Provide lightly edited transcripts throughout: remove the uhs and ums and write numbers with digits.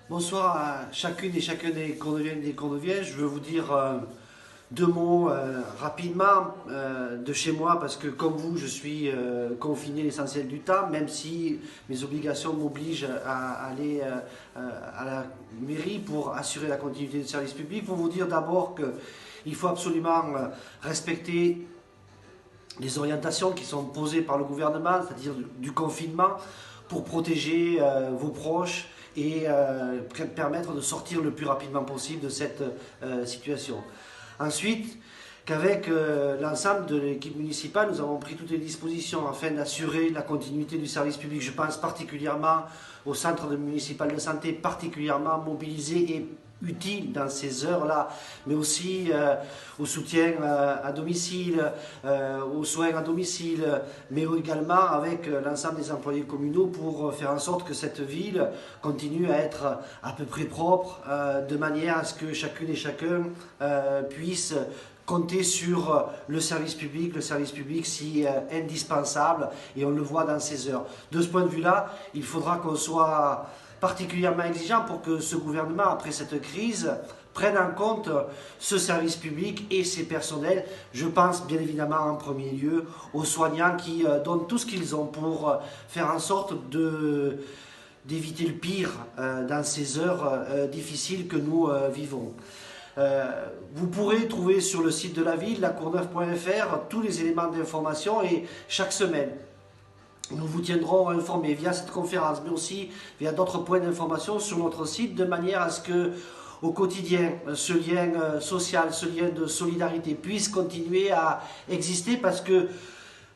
Bonsoir à chacune et chacun des Courneviennes et des Courneviens. Je veux vous dire deux mots rapidement de chez moi parce que comme vous, je suis confiné l'essentiel du temps, même si mes obligations m'obligent à aller à la mairie pour assurer la continuité du service public. Pour vous dire d'abord qu'il faut absolument respecter les orientations qui sont posées par le gouvernement, c'est-à-dire du confinement, pour protéger vos proches et permettre de sortir le plus rapidement possible de cette situation. Ensuite, qu'avec l'ensemble de l'équipe municipale, nous avons pris toutes les dispositions afin d'assurer la continuité du service public. Je pense particulièrement au centre municipal de santé, particulièrement mobilisé et utile dans ces heures-là, mais aussi au soutien à domicile, aux soins à domicile, mais également avec l'ensemble des employés communaux pour faire en sorte que cette ville continue à être à peu près propre, de manière à ce que chacune et chacun puisse compter sur le service public si indispensable, et on le voit dans ces heures. De ce point de vue-là, il faudra qu'on soit particulièrement exigeant pour que ce gouvernement, après cette crise, prenne en compte ce service public et ses personnels. Je pense bien évidemment en premier lieu aux soignants qui donnent tout ce qu'ils ont pour faire en sorte d'éviter le pire dans ces heures difficiles que nous vivons. Vous pourrez trouver sur le site de la ville, lacourneuve.fr, tous les éléments d'information, et chaque semaine, nous vous tiendrons informés via cette conférence, mais aussi via d'autres points d'information sur notre site, de manière à ce que, au quotidien, ce lien social, ce lien de solidarité puisse continuer à exister, parce que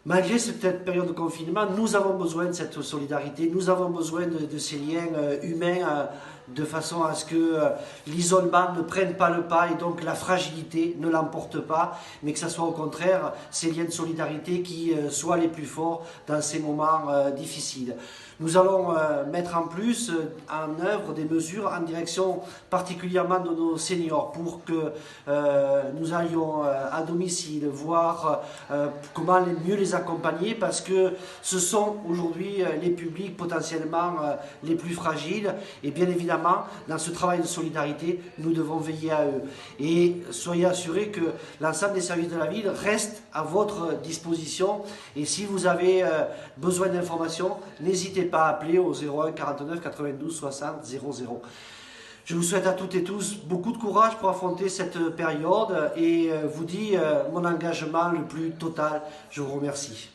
malgré cette période de confinement, nous avons besoin de cette solidarité, nous avons besoin de ces liens humains, de façon à ce que l'isolement ne prenne pas le pas et donc la fragilité ne l'emporte pas, mais que ce soit au contraire ces liens de solidarité qui soient les plus forts dans ces moments difficiles. Nous allons mettre en plus en œuvre des mesures en direction particulièrement de nos seniors pour que nous allions à domicile voir comment mieux les accompagner, parce que ce sont aujourd'hui les publics potentiellement les plus fragiles, et bien évidemment dans ce travail de solidarité nous devons veiller à eux, et soyez assurés que l'ensemble des services de la ville restent à votre disposition, et si vous avez besoin d'informations, n'hésitez pas à appeler au 01 49 92 60 00. Je vous souhaite à toutes et tous beaucoup de courage pour affronter cette période et vous dis mon engagement le plus total. Je vous remercie.